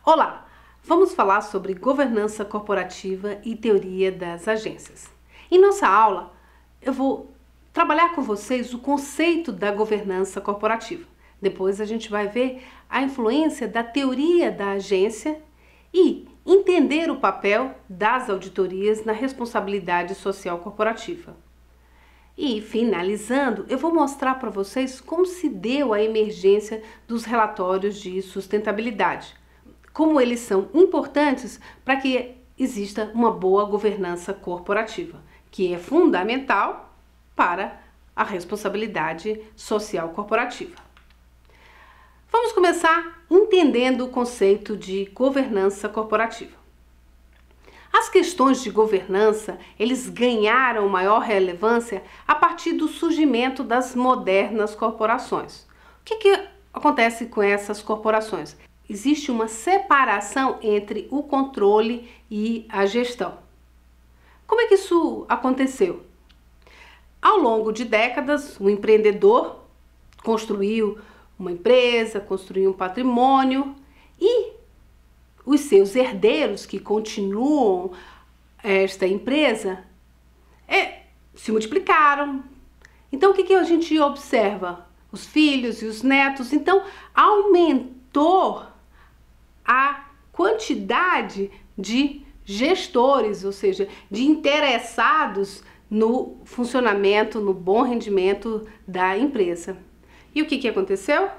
Olá, vamos falar sobre governança corporativa e teoria das agências. Em nossa aula, eu vou trabalhar com vocês o conceito da governança corporativa. Depois a gente vai ver a influência da teoria da agência e entender o papel das auditorias na responsabilidade social corporativa. E, finalizando, eu vou mostrar para vocês como se deu a emergência dos relatórios de sustentabilidade, como eles são importantes para que exista uma boa governança corporativa, que é fundamental para a responsabilidade social corporativa. Vamos começar entendendo o conceito de governança corporativa. As questões de governança, eles ganharam maior relevância a partir do surgimento das modernas corporações. O que acontece com essas corporações? Existe uma separação entre o controle e a gestão. Como é que isso aconteceu? Ao longo de décadas, o empreendedor construiu uma empresa, construiu um patrimônio e os seus herdeiros que continuam esta empresa se multiplicaram. Então, o que a gente observa? Os filhos e os netos. Então, aumentou a quantidade de gestores, ou seja, de interessados no funcionamento, no bom rendimento da empresa. E o que aconteceu?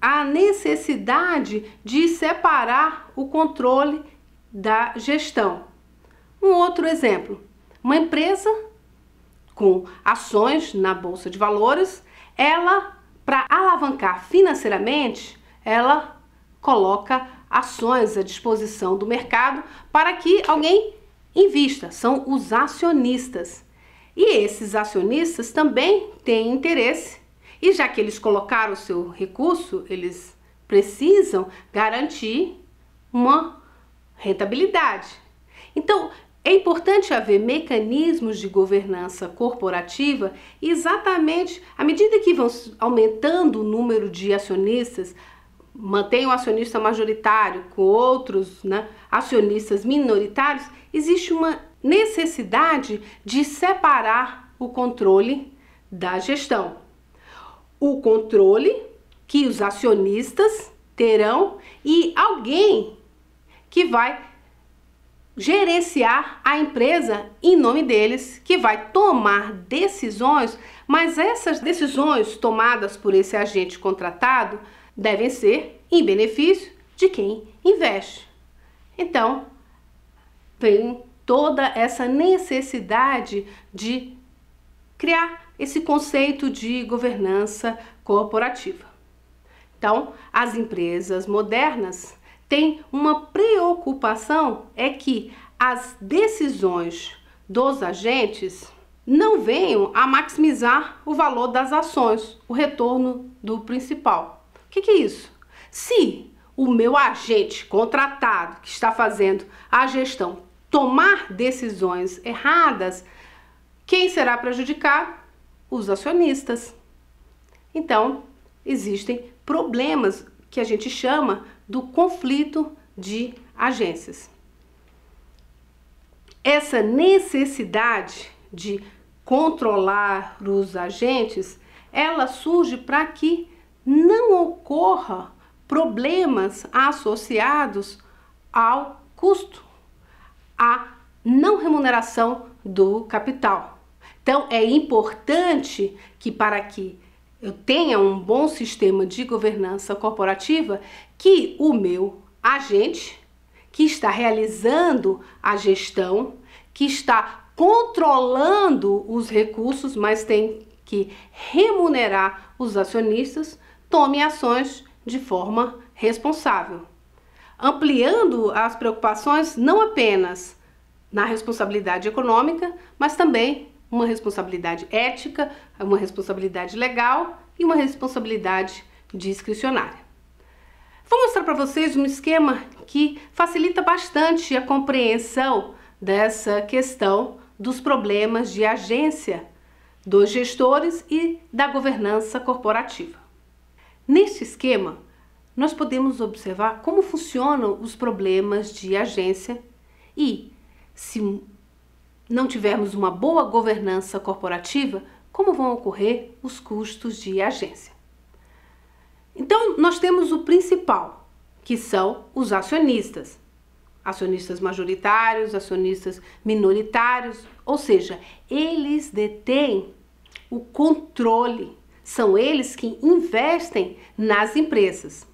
A necessidade de separar o controle da gestão. Um outro exemplo, uma empresa com ações na Bolsa de Valores, ela, para alavancar financeiramente, ela coloca ações à disposição do mercado para que alguém invista, são os acionistas. E esses acionistas também têm interesse, e já que eles colocaram o seu recurso, eles precisam garantir uma rentabilidade. Então, é importante haver mecanismos de governança corporativa exatamente à medida que vão aumentando o número de acionistas, mantém o acionista majoritário com outros acionistas minoritários, existe uma necessidade de separar o controle da gestão. O controle que os acionistas terão e alguém que vai gerenciar a empresa em nome deles, que vai tomar decisões, mas essas decisões tomadas por esse agente contratado devem ser em benefício de quem investe. Então, vem toda essa necessidade de criar esse conceito de governança corporativa. Então, as empresas modernas têm uma preocupação que as decisões dos agentes não venham a maximizar o valor das ações, o retorno do principal. O que é isso? Se o meu agente contratado que está fazendo a gestão tomar decisões erradas, quem será prejudicado? Os acionistas. Então, existem problemas que a gente chama do conflito de agências. Essa necessidade de controlar os agentes, ela surge para que não ocorra problemas associados ao custo, à não remuneração do capital. Então, é importante que para que eu tenha um bom sistema de governança corporativa, que o meu agente, que está realizando a gestão, que está controlando os recursos, mas tem que remunerar os acionistas, tome ações de forma responsável, ampliando as preocupações não apenas na responsabilidade econômica, mas também uma responsabilidade ética, uma responsabilidade legal e uma responsabilidade discricionária. Vou mostrar para vocês um esquema que facilita bastante a compreensão dessa questão dos problemas de agência dos gestores e da governança corporativa. Neste esquema, nós podemos observar como funcionam os problemas de agência e, se não tivermos uma boa governança corporativa, como vão ocorrer os custos de agência. Então, nós temos o principal, que são os acionistas. Acionistas majoritários, acionistas minoritários, ou seja, eles detêm o controle, são eles que investem nas empresas.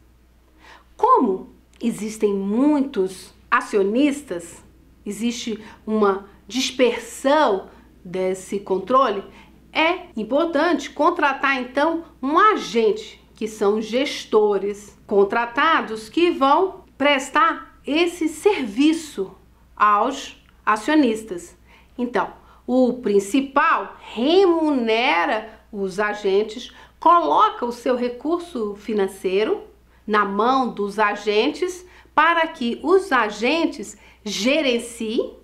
Como existem muitos acionistas, existe uma dispersão desse controle, é importante contratar então um agente, que são gestores contratados que vão prestar esse serviço aos acionistas. Então, o principal remunera os agentes, coloca o seu recurso financeiro na mão dos agentes para que os agentes gerenciem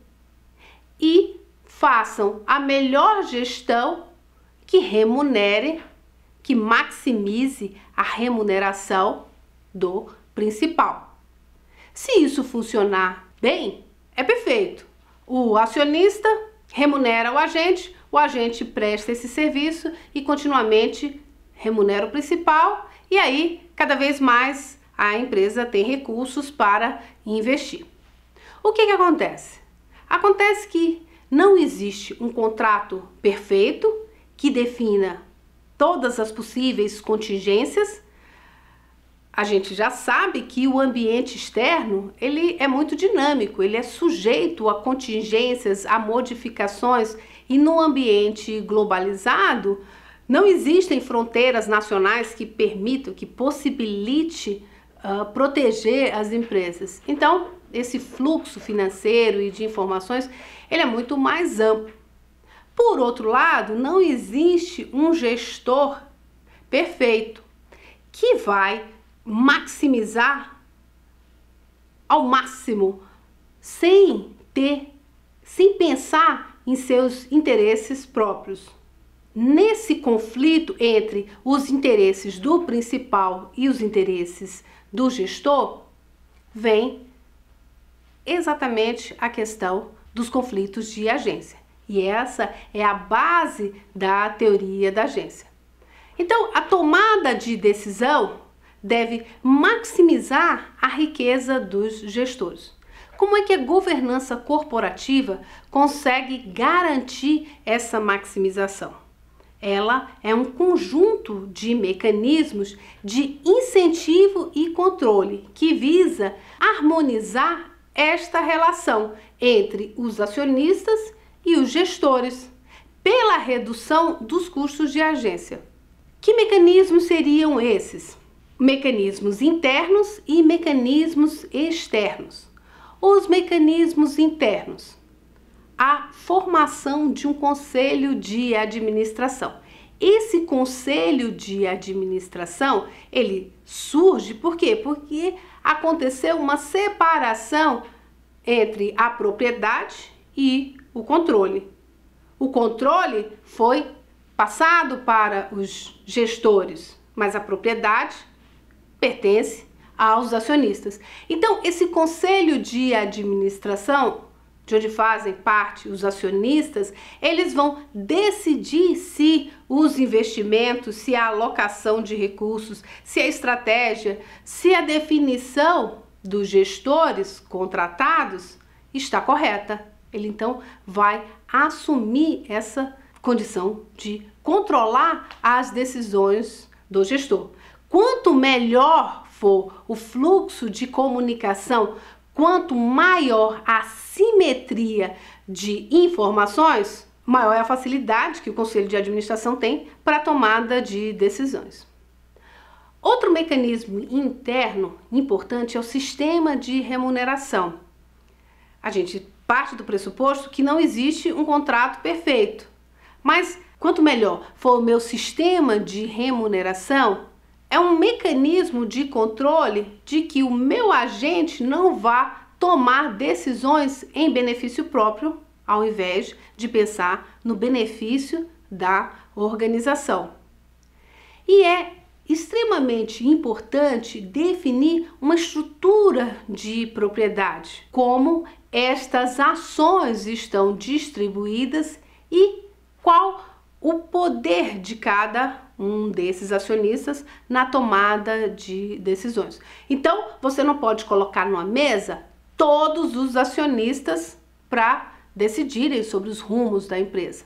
e façam a melhor gestão que remunere, que maximize a remuneração do principal. Se isso funcionar bem, é perfeito. O acionista remunera o agente presta esse serviço e continuamente remunera o principal, e aí cada vez mais a empresa tem recursos para investir. O que acontece? Acontece que não existe um contrato perfeito que defina todas as possíveis contingências. A gente já sabe que o ambiente externo, ele é muito dinâmico, ele é sujeito a contingências, a modificações, e no ambiente globalizado não existem fronteiras nacionais que permitam, que possibilite proteger as empresas. Então, esse fluxo financeiro e de informações, ele é muito mais amplo. Por outro lado, não existe um gestor perfeito que vai maximizar ao máximo sem pensar em seus interesses próprios. Nesse conflito entre os interesses do principal e os interesses do gestor, vem exatamente a questão dos conflitos de agência. E essa é a base da teoria da agência. Então, a tomada de decisão deve maximizar a riqueza dos gestores. Como é que a governança corporativa consegue garantir essa maximização? Ela é um conjunto de mecanismos de incentivo e controle que visa harmonizar esta relação entre os acionistas e os gestores, pela redução dos custos de agência. Que mecanismos seriam esses? Mecanismos internos e mecanismos externos. Os mecanismos internos: a formação de um conselho de administração. Esse conselho de administração, ele surge por quê? Porque aconteceu uma separação entre a propriedade e o controle. O controle foi passado para os gestores, mas a propriedade pertence aos acionistas. Então, esse conselho de administração, de onde fazem parte os acionistas, eles vão decidir se os investimentos, se a alocação de recursos, se a estratégia, se a definição dos gestores contratados está correta. Ele então vai assumir essa condição de controlar as decisões do gestor. Quanto melhor for o fluxo de comunicação, quanto maior a simetria de informações, maior é a facilidade que o Conselho de Administração tem para a tomada de decisões. Outro mecanismo interno importante é o sistema de remuneração. A gente parte do pressuposto que não existe um contrato perfeito, mas quanto melhor for o meu sistema de remuneração, é um mecanismo de controle de que o meu agente não vá tomar decisões em benefício próprio, ao invés de pensar no benefício da organização. E é extremamente importante definir uma estrutura de propriedade, como estas ações estão distribuídas e qual o poder de cada um desses acionistas na tomada de decisões. Então, você não pode colocar numa mesa todos os acionistas para decidirem sobre os rumos da empresa.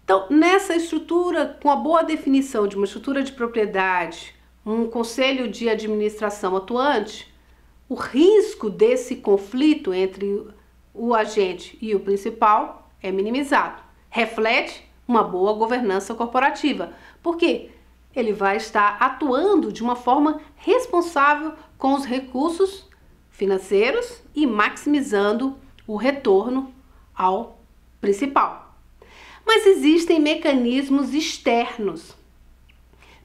Então, nessa estrutura, com a boa definição de uma estrutura de propriedade, um conselho de administração atuante, o risco desse conflito entre o agente e o principal é minimizado. Reflete uma boa governança corporativa, porque ele vai estar atuando de uma forma responsável com os recursos financeiros e maximizando o retorno ao principal. Mas existem mecanismos externos,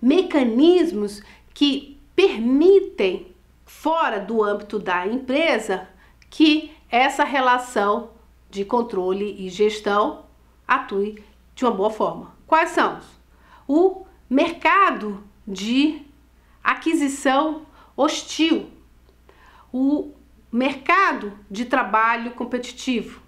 mecanismos que permitem, fora do âmbito da empresa, que essa relação de controle e gestão atue de uma boa forma. Quais são? O mercado de aquisição hostil, o mercado de trabalho competitivo,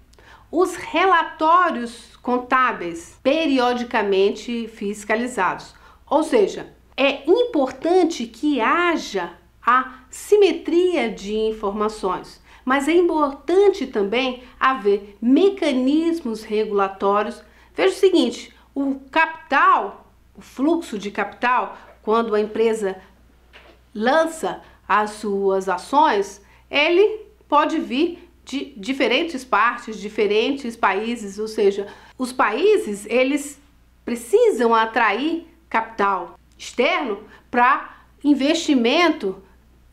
os relatórios contábeis periodicamente fiscalizados. Ou seja, é importante que haja a simetria de informações, mas é importante também haver mecanismos regulatórios. Veja o seguinte, o capital, o fluxo de capital, quando a empresa lança as suas ações, ele pode vir de diferentes partes, diferentes países, ou seja, os países, eles precisam atrair capital externo para investimento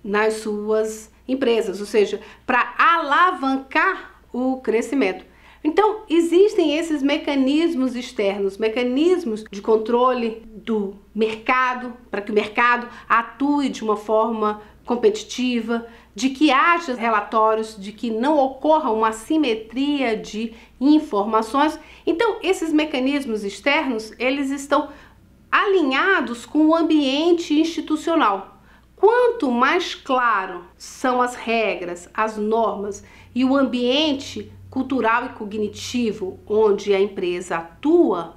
nas suas empresas, ou seja, para alavancar o crescimento. Então, existem esses mecanismos externos, mecanismos de controle do mercado, para que o mercado atue de uma forma competitiva, de que haja relatórios, de que não ocorra uma assimetria de informações. Então, esses mecanismos externos, eles estão alinhados com o ambiente institucional. Quanto mais claro são as regras, as normas e o ambiente cultural e cognitivo onde a empresa atua,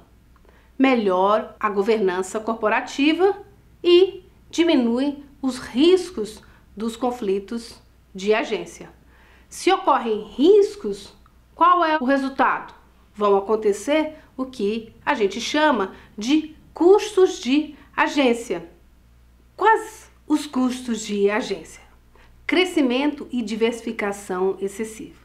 melhor a governança corporativa e diminui os riscos dos conflitos de agência. Se ocorrem riscos, qual é o resultado? Vão acontecer o que a gente chama de custos de agência. Quais os custos de agência? Crescimento e diversificação excessiva.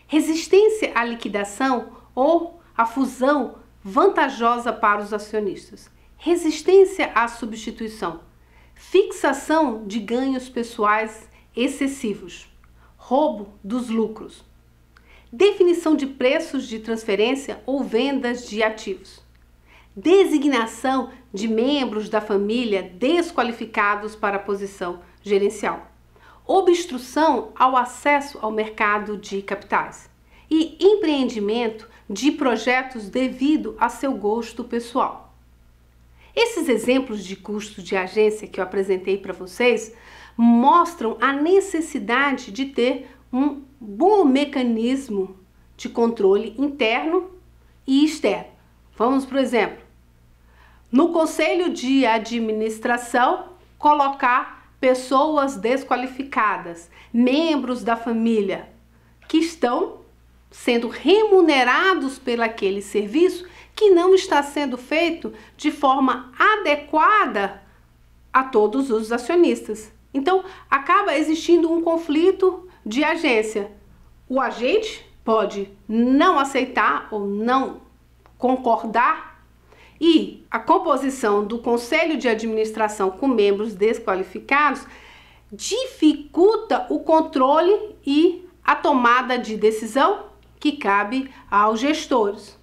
Resistência à liquidação ou à fusão vantajosa para os acionistas. Resistência à substituição. Fixação de ganhos pessoais excessivos. Roubo dos lucros. Definição de preços de transferência ou vendas de ativos. Designação de membros da família desqualificados para a posição gerencial. Obstrução ao acesso ao mercado de capitais e empreendimento de projetos devido a seu gosto pessoal. Esses exemplos de custo de agência que eu apresentei para vocês mostram a necessidade de ter um bom mecanismo de controle interno e externo. Vamos, por exemplo, no conselho de administração, colocar pessoas desqualificadas, membros da família, que estão sendo remunerados por aquele serviço que não está sendo feito de forma adequada a todos os acionistas. Então, acaba existindo um conflito de agência. O agente pode não aceitar ou não concordar e a composição do conselho de administração com membros desqualificados dificulta o controle e a tomada de decisão que cabe aos gestores.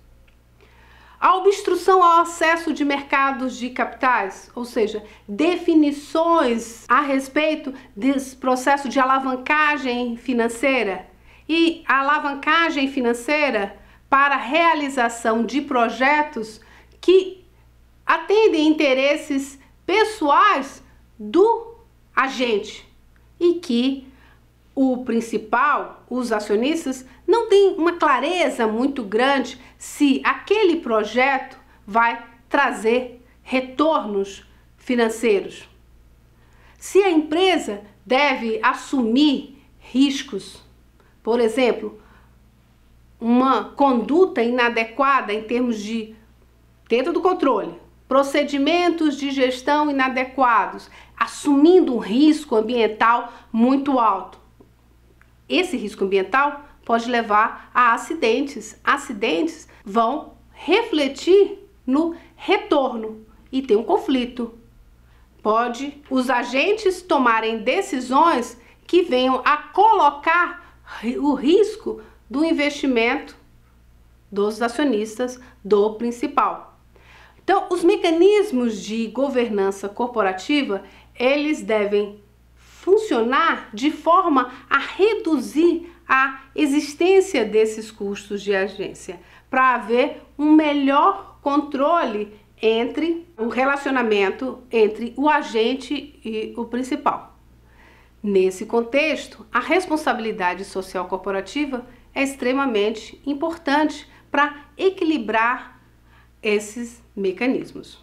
A obstrução ao acesso de mercados de capitais, ou seja, definições a respeito desse processo de alavancagem financeira e a alavancagem financeira para a realização de projetos que atendem interesses pessoais do agente e que o principal, os acionistas, não têm uma clareza muito grande se aquele projeto vai trazer retornos financeiros. Se a empresa deve assumir riscos, por exemplo, uma conduta inadequada em termos de dentro do controle, procedimentos de gestão inadequados, assumindo um risco ambiental muito alto. Esse risco ambiental pode levar a acidentes. Acidentes vão refletir no retorno e ter um conflito. Pode os agentes tomarem decisões que venham a colocar o risco do investimento dos acionistas do principal. Então, os mecanismos de governança corporativa, eles devem funcionar de forma a reduzir a existência desses custos de agência, para haver um melhor controle entre o relacionamento entre o agente e o principal. Nesse contexto, a responsabilidade social corporativa é extremamente importante para equilibrar esses mecanismos.